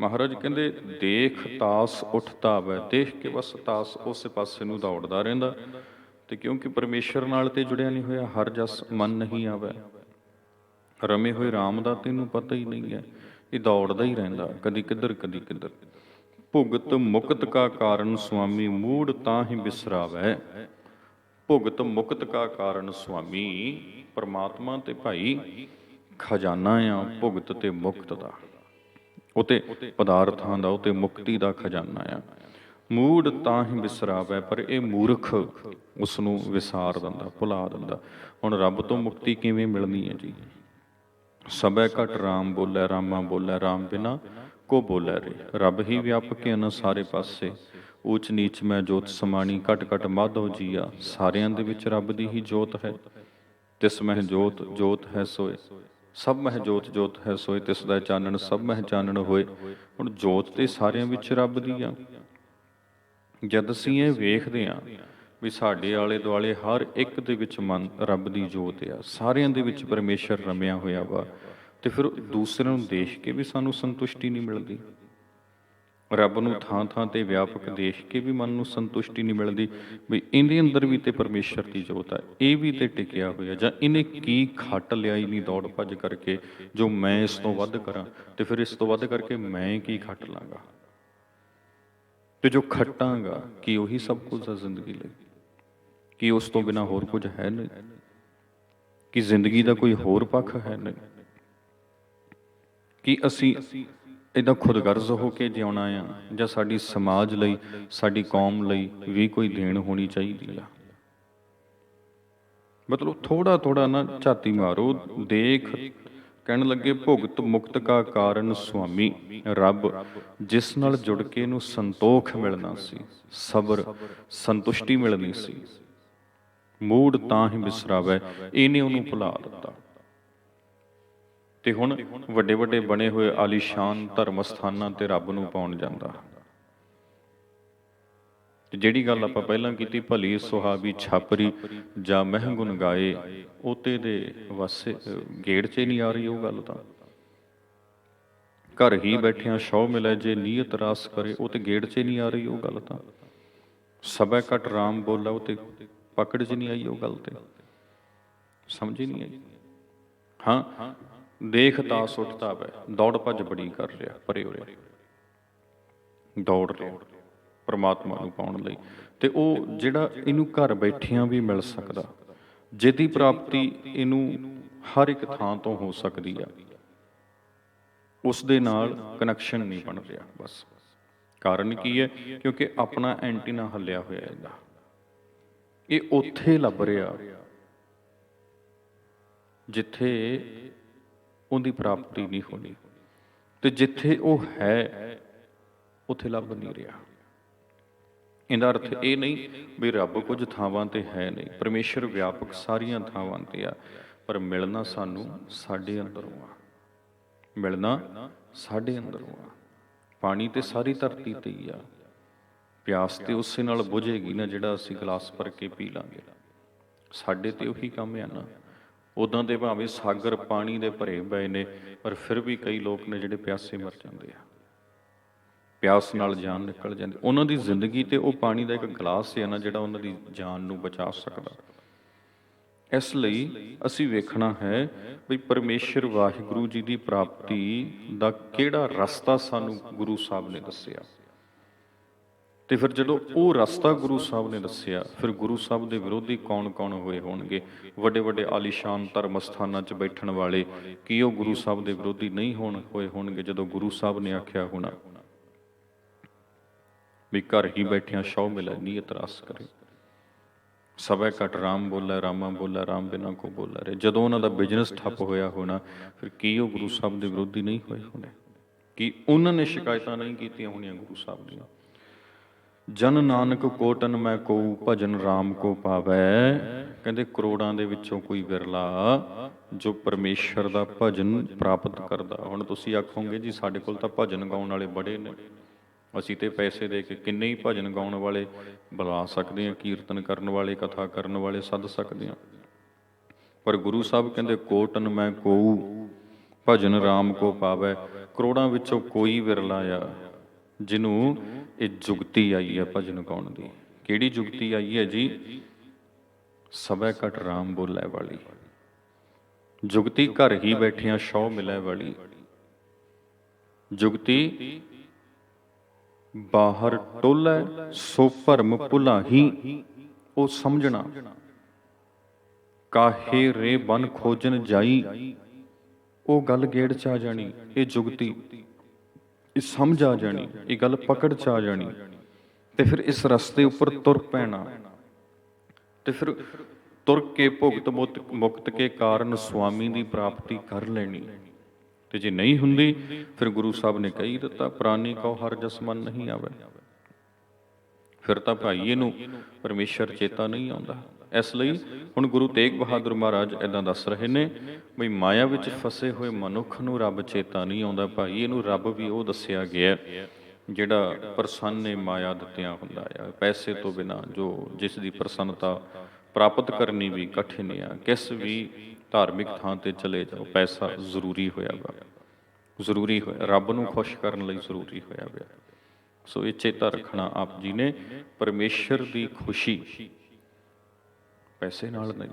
ਮਹਾਰਾਜ ਕਹਿੰਦੇ ਦੇਖ ਤਾਸ ਉੱਠ ਧਾਵੈ, ਦੇਖ ਕੇ ਬਸ ਤਾਸ ਉਸੇ ਪਾਸੇ ਨੂੰ ਦੌੜਦਾ ਰਹਿੰਦਾ। ਤੇ ਕਿਉਂਕਿ ਪਰਮੇਸ਼ਰ ਨਾਲ ਤੇ ਜੁੜਿਆ ਨਹੀਂ ਹੋਇਆ, ਹਰ ਜਸ ਮਨ ਨਹੀਂ ਆਵੈ, ਰਮੇ ਹੋਏ ਰਾਮ ਦਾ ਤੈਨੂੰ ਪਤਾ ਹੀ ਨਹੀਂ ਹੈ। ਇਹ ਦੌੜਦਾ ਹੀ ਰਹਿੰਦਾ, ਕਦੀ ਕਿੱਧਰ ਕਦੀ ਕਿੱਧਰ। ਭੁਗਤ ਮੁਕਤ ਕਾ ਕਾਰਨ ਸੁਆਮੀ, ਮੂੜ ਤਾਂ ਹੀ ਬਿਸਰਾਵੈ। ਭੁਗਤ ਮੁਕਤ ਕਾ ਕਾਰਨ ਸੁਆਮੀ। ਪਰਮਾਤਮਾ ਤੇ ਭਾਈ ਖਜ਼ਾਨਾ ਆ ਭੁਗਤ ਤੇ ਮੁਕਤ ਦਾ, ਉਹ ਤੇ ਪਦਾਰਥਾਂ ਦਾ, ਉਹ ਤੇ ਮੁਕਤੀ ਦਾ ਖਜ਼ਾਨਾ ਆ। ਮੂੜ ਤਾਂ ਹੀ ਵਿਸਰਾਵੈ, ਪਰ ਇਹ ਮੂਰਖ ਉਸ ਨੂੰ ਵਿਸਾਰ ਦਿੰਦਾ, ਭੁਲਾ ਦਿੰਦਾ। ਹੁਣ ਰੱਬ ਤੋਂ ਮੁਕਤੀ ਕਿਵੇਂ ਮਿਲਣੀ ਹੈ ਜੀ? ਸਭੈ ਘਟ ਰਾਮ ਬੋਲੇ, ਰਾਮਾ ਬੋਲੇ ਰਾਮ ਬਿਨਾ ਕੋ ਬੋਲੇ ਰੇ। ਰੱਬ ਹੀ ਵਿਆਪਕ ਹਨ ਸਾਰੇ ਪਾਸੇ, ਊਚ ਨੀਚ ਮੈਂ ਜੋਤ ਸਮਾਣੀ, ਘਟ ਘਟ ਮਾਧੋ ਜੀਆ। ਸਾਰਿਆਂ ਦੇ ਵਿੱਚ ਰੱਬ ਦੀ ਹੀ ਜੋਤ ਹੈ। ਤਿਸ ਮਹਿ ਜੋਤ ਜੋਤ ਹੈ ਸੋਏ, ਸਭ ਮਹਿ ਜੋਤ ਜੋਤ ਹੈ ਸੋਏ। ਤਿਸ ਦਾ ਚਾਨਣ ਸਭ ਮਹਿ ਚਾਨਣ ਹੋਏ। ਹੁਣ ਜੋਤ ਤੇ ਸਾਰਿਆਂ ਵਿੱਚ ਰੱਬ ਦੀ ਆ। ਜਦ ਅਸੀਂ ਇਹ ਵੇਖਦੇ ਹਾਂ ਵੀ ਸਾਡੇ ਆਲੇ ਦੁਆਲੇ ਹਰ ਇੱਕ ਦੇ ਵਿੱਚ ਮਨ ਰੱਬ ਦੀ ਜੋਤ ਆ, ਸਾਰਿਆਂ ਦੇ ਵਿੱਚ ਪਰਮੇਸ਼ਰ ਰਮਿਆ ਹੋਇਆ ਵਾ, ਤੇ ਫਿਰ ਦੂਸਰਿਆਂ ਨੂੰ ਦੇਖ ਕੇ ਵੀ ਸਾਨੂੰ ਸੰਤੁਸ਼ਟੀ ਨਹੀਂ ਮਿਲਦੀ। ਰੱਬ ਨੂੰ ਥਾਂ ਥਾਂ ਤੇ ਵਿਆਪਕ ਦੇਖ ਕੇ ਵੀ ਮਨ ਨੂੰ ਸੰਤੁਸ਼ਟੀ ਨਹੀਂ ਮਿਲਦੀ ਵੀ ਇਹਦੇ ਅੰਦਰ ਵੀ ਤੇ ਪਰਮੇਸ਼ਰ ਦੀ ਜੋਤ ਹੈ, ਇਹ ਵੀ ਤੇ ਟਿਕਿਆ ਹੋਇਆ, ਜਾਂ ਇਹਨੇ ਕੀ ਖੱਟ ਲਿਆ ਹੀ ਨਹੀਂ ਦੌੜ ਭੱਜ ਕਰਕੇ ਜੋ ਮੈਂ ਇਸ ਤੋਂ ਵੱਧ ਕਰਾਂ, ਤੇ ਫਿਰ ਇਸ ਤੋਂ ਵੱਧ ਕਰਕੇ ਮੈਂ ਕੀ ਖੱਟ ਲਾਂਗਾ? ਤੇ ਜੋ ਖੱਟਾਂਗਾ ਕੀ ਉਹੀ ਸਭ ਕੁਝ ਹੈ ਜ਼ਿੰਦਗੀ ਲਈ? ਕੀ ਉਸ ਤੋਂ ਬਿਨਾਂ ਹੋਰ ਕੁਝ ਹੈ ਨਹੀਂ? ਕੀ ਜ਼ਿੰਦਗੀ ਦਾ ਕੋਈ ਹੋਰ ਪੱਖ ਹੈ ਨਹੀਂ? ਕੀ ਅਸੀਂ ਇੱਦਾਂ ਖੁਦਗਰਜ਼ ਹੋ ਕੇ ਜਿਉਣਾ ਆ, ਜਾਂ ਸਾਡੀ ਸਮਾਜ ਲਈ, ਸਾਡੀ ਕੌਮ ਲਈ ਵੀ ਕੋਈ ਦੇਣ ਹੋਣੀ ਚਾਹੀਦੀ ਆ? ਮਤਲਬ ਥੋੜਾ ਥੋੜਾ ਨਾ ਝਾਤੀ ਮਾਰੋ, ਦੇਖ। ਕਹਿਣ ਲੱਗੇ ਭੁਗਤ ਮੁਕਤ ਕਾ ਕਾਰਨ ਸੁਆਮੀ। ਰੱਬ ਜਿਸ ਨਾਲ ਜੁੜ ਕੇ ਇਹਨੂੰ ਸੰਤੋਖ ਮਿਲਣਾ ਸੀ, ਸਬਰ ਸੰਤੁਸ਼ਟੀ ਮਿਲਣੀ ਸੀ, ਮੂੜ ਤਾਂ ਹੀ ਬਿਸਰਾਵੈ, ਇਹਨੇ ਉਹਨੂੰ ਭੁਲਾ ਦਿੱਤਾ। ਤੇ ਹੁਣ ਵੱਡੇ ਵੱਡੇ ਬਣੇ ਹੋਏ ਆਲੀਸ਼ਾਨ ਧਰਮ ਸਥਾਨਾਂ ਤੇ ਰੱਬ ਨੂੰ ਪਾਉਣ ਜਾਂਦਾ। ਤੇ ਜਿਹੜੀ ਗੱਲ ਆਪਾਂ ਪਹਿਲਾਂ ਕੀਤੀ, ਭਲੀ ਸੁਹਾਵੀ ਛਾਪਰੀ ਜਾਂ ਮਹਿੰਗੁਨ ਗਾਏ, ਉਹ ਤੇ ਦੇ ਵਾਸੇ ਗੇੜ 'ਚ ਨਹੀਂ ਆ ਰਹੀ ਉਹ ਗੱਲ। ਤਾਂ ਘਰ ਹੀ ਬੈਠਿਆਂ ਸ਼ੌ ਮਿਲੇ, ਜੇ ਨੀਅਤ ਰਾਸ ਕਰੇ, ਉਹ ਤੇ ਗੇੜ 'ਚ ਨਹੀਂ ਆ ਰਹੀ ਉਹ ਗੱਲ। ਤਾਂ ਸਭੈ ਘਟ ਰਾਮ ਬੋਲਾ, ਉਹ ਤੇ ਪਕੜ 'ਚ ਨਹੀਂ ਆਈ ਉਹ ਗੱਲ, ਤੇ ਸਮਝ ਹੀ ਨਹੀਂ ਆਈ। ਹਾਂ, ਦੇਖ ਦਾਸ ਉੱਠਦਾ ਵੈ, ਦੌੜ ਭੱਜ ਬੜੀ ਕਰ ਰਿਹਾ, ਪਰੇ ਹੋ ਰਿਹਾ, ਦੌੜ ਰਿਹਾ ਪਰਮਾਤਮਾ ਨੂੰ ਪਾਉਣ ਲਈ। ਤੇ ਉਹ ਜਿਹੜਾ ਇਹਨੂੰ ਘਰ ਬੈਠਿਆਂ ਵੀ ਮਿਲ ਸਕਦਾ, ਜਿਹਦੀ ਪ੍ਰਾਪਤੀ ਇਹਨੂੰ ਹਰ ਇੱਕ ਥਾਂ ਤੋਂ ਹੋ ਸਕਦੀ ਆ, ਉਸ ਦੇ ਨਾਲ ਕਨੈਕਸ਼ਨ ਨਹੀਂ ਬਣ ਰਿਹਾ। ਬਸ ਕਾਰਨ ਕੀ ਹੈ? ਕਿਉਂਕਿ ਆਪਣਾ ਐਂਟੀਨਾ ਹੱਲਿਆ ਹੋਇਆ ਇਹਦਾ। ਇਹ ਉੱਥੇ ਲੱਭ ਰਿਹਾ ਜਿੱਥੇ ਉਹਦੀ ਪ੍ਰਾਪਤੀ ਨਹੀਂ ਹੋਣੀ, ਤੇ ਜਿੱਥੇ ਉਹ ਹੈ ਉੱਥੇ ਲੱਭ ਨਹੀਂ ਰਿਹਾ। ਇਹਦਾ ਅਰਥ ਇਹ ਨਹੀਂ ਵੀ ਰੱਬ ਕੁਝ ਥਾਵਾਂ ਤੇ ਹੈ ਨਹੀਂ, ਪਰਮੇਸ਼ਰ ਵਿਆਪਕ ਸਾਰੀਆਂ ਥਾਵਾਂ ਤੇ ਆ, ਪਰ ਮਿਲਣਾ ਸਾਨੂੰ ਸਾਡੇ ਅੰਦਰੋਂ ਆ। ਮਿਲਣਾ ਸਾਡੇ ਅੰਦਰੋਂ ਆ। ਪਾਣੀ ਤੇ ਸਾਰੀ ਧਰਤੀ ਤੇ ਹੀ ਆ, ਪਿਆਸ ਤੇ ਉਸੇ ਨਾਲ ਬੁਝੇਗੀ ਨਾ ਜਿਹੜਾ ਅਸੀਂ ਗਲਾਸ ਭਰ ਕੇ ਪੀ ਲਾਂਗੇ। ਸਾਡੇ ਤੇ ਉਹੀ ਕੰਮ ਆ ਨਾ। ਉੱਦਾਂ ਦੇ ਭਾਵੇਂ ਸਾਗਰ ਪਾਣੀ ਦੇ ਭਰੇ ਪਏ ਨੇ, ਪਰ ਫਿਰ ਵੀ ਕਈ ਲੋਕ ਨੇ ਜਿਹੜੇ ਪਿਆਸੇ ਮਰ ਜਾਂਦੇ ਆ, ਪਿਆਸ ਨਾਲ ਜਾਨ ਨਿਕਲ ਜਾਂਦੀ। ਉਹਨਾਂ ਦੀ ਜ਼ਿੰਦਗੀ ਤੇ ਉਹ ਪਾਣੀ ਦਾ ਇੱਕ ਗਲਾਸ ਹੈ ਨਾ ਜਿਹੜਾ ਉਹਨਾਂ ਦੀ ਜਾਨ ਨੂੰ ਬਚਾ ਸਕਦਾ। ਇਸ ਲਈ ਅਸੀਂ ਵੇਖਣਾ ਹੈ ਵੀ ਪਰਮੇਸ਼ਰ ਵਾਹਿਗੁਰੂ ਜੀ ਦੀ ਪ੍ਰਾਪਤੀ ਦਾ ਕਿਹੜਾ ਰਸਤਾ ਸਾਨੂੰ ਗੁਰੂ ਸਾਹਿਬ ਨੇ ਦੱਸਿਆ। ਤੇ ਫਿਰ ਜਦੋਂ ਉਹ ਰਸਤਾ ਗੁਰੂ ਸਾਹਿਬ ਨੇ ਦੱਸਿਆ, ਫਿਰ ਗੁਰੂ ਸਾਹਿਬ ਦੇ ਵਿਰੋਧੀ ਕੌਣ ਕੌਣ ਹੋਏ ਹੋਣਗੇ? ਵੱਡੇ ਵੱਡੇ ਆਲੀਸ਼ਾਨ ਧਰਮ ਸਥਾਨਾਂ 'ਚ ਬੈਠਣ ਵਾਲੇ, ਕੀ ਉਹ ਗੁਰੂ ਸਾਹਿਬ ਦੇ ਵਿਰੋਧੀ ਨਹੀਂ ਹੋਏ ਹੋਣਗੇ? ਜਦੋਂ ਗੁਰੂ ਸਾਹਿਬ ਨੇ ਆਖਿਆ ਹੋਣਾ ਵੀ ਘਰ ਹੀ ਬੈਠਿਆਂ ਸ਼ੌ ਮਿਲੇ, ਨੀਅਤ ਰਾਸ ਕਰੇ, ਸਭੈ ਘਟ ਰਾਮ ਬੋਲੇ, ਰਾਮਾ ਬੋਲੇ ਰਾਮ ਬਿਨਾ ਕੋ ਬੋਲੇ ਰੇ। ਜਦੋਂ ਉਹਨਾਂ ਦਾ ਬਿਜ਼ਨਸ ਠੱਪ ਹੋਇਆ ਹੋਣਾ, ਫਿਰ ਕੀ ਉਹ ਗੁਰੂ ਸਾਹਿਬ ਦੇ ਵਿਰੋਧੀ ਨਹੀਂ ਹੋਏ ਹੋਣੇ? ਕੀ ਉਹਨਾਂ ਨੇ ਸ਼ਿਕਾਇਤਾਂ ਨਹੀਂ ਕੀਤੀਆਂ ਹੋਣੀਆਂ ਗੁਰੂ ਸਾਹਿਬ ਦੀਆਂ? ਜਨ ਨਾਨਕ ਕੋਟਨ ਮੈਂ ਕਉ, ਭਜਨ ਰਾਮ ਕੋ ਪਾਵੈ। ਕਹਿੰਦੇ ਕਰੋੜਾਂ ਦੇ ਵਿੱਚੋਂ ਕੋਈ ਵਿਰਲਾ ਜੋ ਪਰਮੇਸ਼ਰ ਦਾ ਭਜਨ ਪ੍ਰਾਪਤ ਕਰਦਾ। ਹੁਣ ਤੁਸੀਂ ਆਖੋਗੇ ਜੀ ਸਾਡੇ ਕੋਲ ਤਾਂ ਭਜਨ ਗਾਉਣ ਵਾਲੇ ਬੜੇ ਨੇ, ਅਸੀਂ ਤੇ ਪੈਸੇ ਦੇ ਕੇ ਕਿੰਨੇ ਹੀ ਭਜਨ ਗਾਉਣ ਵਾਲੇ ਬੁਲਾ ਸਕਦੇ ਹਾਂ, ਕੀਰਤਨ ਕਰਨ ਵਾਲੇ, ਕਥਾ ਕਰਨ ਵਾਲੇ ਸੱਦ ਸਕਦੇ ਹਾਂ। ਪਰ ਗੁਰੂ ਸਾਹਿਬ ਕਹਿੰਦੇ ਕੋਟਨ ਮੈਂ ਕਉ, ਭਜਨ ਰਾਮ ਕੋ ਪਾਵੈ। ਕਰੋੜਾਂ ਵਿੱਚੋਂ ਕੋਈ ਵਿਰਲਾ ਆ ਜਿਹਨੂੰ ਇਹ ਜੁਗਤੀ ਆਈ ਹੈ ਭਜਨ ਗਾਉਣ ਦੀ। ਕਿਹੜੀ ਜੁਗਤੀ ਆਈ ਹੈ ਜੀ? ਸਭੈ ਘਟ ਰਾਮ ਬੋਲੇ ਵਾਲੀ ਜੁਗਤੀ, ਘਰ ਹੀ ਬੈਠਿਆਂ ਸ਼ੌ ਮਿਲੇ ਵਾਲੀ ਜੁਗਤੀ। ਬਾਹਰ ਟੋਲੇ ਸੋ ਭਰਮ ਭੁਲਾਹੀ, ਉਹ ਸਮਝਣਾ ਕਾਹੇ ਰੇ ਬਨ ਖੋਜਨ ਜਾਈ, ਉਹ ਗੱਲ ਗੇੜ 'ਚ ਆ ਜਾਣੀ, ਇਹ ਜੁਗਤੀ, ਇਹ ਸਮਝ ਆ ਜਾਣੀ, ਇਹ ਗੱਲ ਪਕੜ 'ਚ ਆ ਜਾਣੀ, ਤੇ ਫਿਰ ਇਸ ਰਸਤੇ ਉੱਪਰ ਤੁਰ ਪੈਣਾ, ਤੇ ਫਿਰ ਤੁਰ ਕੇ ਭੁਗਤ ਮੁਕਤ ਕੇ ਕਾਰਨ ਸੁਆਮੀ ਦੀ ਪ੍ਰਾਪਤੀ ਕਰ ਲੈਣੀ। ਤੇ ਜੇ ਨਹੀਂ ਹੁੰਦੀ ਫਿਰ ਗੁਰੂ ਸਾਹਿਬ ਨੇ ਕਹੀ ਦਿੱਤਾ, ਪ੍ਰਾਨੀ ਕਉ ਹਰ ਜਸ ਮਨ ਨਹੀਂ ਆਵੇ। ਫਿਰ ਤਾਂ ਭਾਈਏ ਨੂੰ ਪਰਮੇਸ਼ਰ ਚੇਤਾ ਨਹੀਂ ਆਉਂਦਾ। ਇਸ ਲਈ ਹੁਣ ਗੁਰੂ ਤੇਗ ਬਹਾਦਰ ਮਹਾਰਾਜ ਇੱਦਾਂ ਦੱਸ ਰਹੇ ਨੇ ਬਈ ਮਾਇਆ ਵਿੱਚ ਫਸੇ ਹੋਏ ਮਨੁੱਖ ਨੂੰ ਰੱਬ ਚੇਤਾ ਨਹੀਂ ਆਉਂਦਾ। ਭਾਈ ਇਹਨੂੰ ਰੱਬ ਵੀ ਉਹ ਦੱਸਿਆ ਗਿਆ ਜਿਹੜਾ ਪ੍ਰਸੰਨ ਮਾਇਆ ਦਿੱਤਿਆਂ ਹੁੰਦਾ ਆ, ਪੈਸੇ ਤੋਂ ਬਿਨਾਂ ਜੋ ਜਿਸ ਦੀ ਪ੍ਰਸੰਨਤਾ ਪ੍ਰਾਪਤ ਕਰਨੀ ਵੀ ਕਠਿਨ ਆ। ਕਿਸ ਵੀ ਧਾਰਮਿਕ ਥਾਂ ਤੇ ਚਲੇ ਜਾਓ, ਪੈਸਾ ਜ਼ਰੂਰੀ ਹੋਇਆ ਵਾ, ਜ਼ਰੂਰੀ ਹੋਇਆ, ਰੱਬ ਨੂੰ ਖੁਸ਼ ਕਰਨ ਲਈ ਜ਼ਰੂਰੀ ਹੋਇਆ ਵਾ। ਸੋ ਇਹ ਚੇਤਾ ਰੱਖਣਾ ਆਪ ਜੀ ਨੇ, ਪਰਮੇਸ਼ਰ ਦੀ ਖੁਸ਼ੀ ਪੈਸੇ ਨਾਲ ਨਹੀਂ,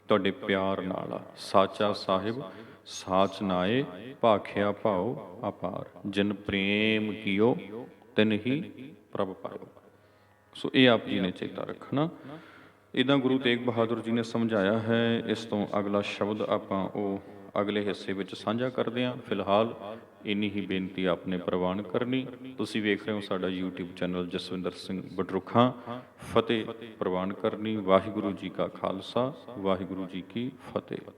ਤੁਹਾਡੇ ਪਿਆਰ ਨਾਲ ਆ। ਸਾਚਾ ਸਾਹਿਬ ਸਾਚ ਨਾਏ, ਭਾਖਿਆ ਭਾਉ ਅਪਾਰ, ਜਿਨ ਪ੍ਰੇਮ ਕੀਓ ਤਿਨ ਹੀ ਪ੍ਰਭ ਪਾਇਓ। ਸੋ ਇਹ ਆਪ ਜੀ ਨੇ ਚੇਤਾ ਰੱਖਣਾ। ਇੱਦਾਂ ਗੁਰੂ ਤੇਗ ਬਹਾਦਰ ਜੀ ਨੇ ਸਮਝਾਇਆ ਹੈ। ਇਸ ਤੋਂ ਅਗਲਾ ਸ਼ਬਦ ਆਪਾਂ ਉਹ ਅਗਲੇ ਹਿੱਸੇ ਵਿੱਚ ਸਾਂਝਾ ਕਰਦੇ ਹਾਂ। ਫਿਲਹਾਲ ਇੰਨੀ ਹੀ ਬੇਨਤੀ ਆਪ ਨੇ ਪ੍ਰਵਾਨ ਕਰਨੀ। ਤੁਸੀਂ ਵੇਖ ਰਹੇ ਹੋ ਸਾਡਾ YouTube ਚੈਨਲ ਜਸਵਿੰਦਰ ਸਿੰਘ ਬਡਰੁੱਖਾਂ। ਫਤਿਹ ਪ੍ਰਵਾਨ ਕਰਨੀ। ਵਾਹਿਗੁਰੂ ਜੀ ਕਾ ਖਾਲਸਾ, ਵਾਹਿਗੁਰੂ ਜੀ ਕੀ ਫਤਿਹ।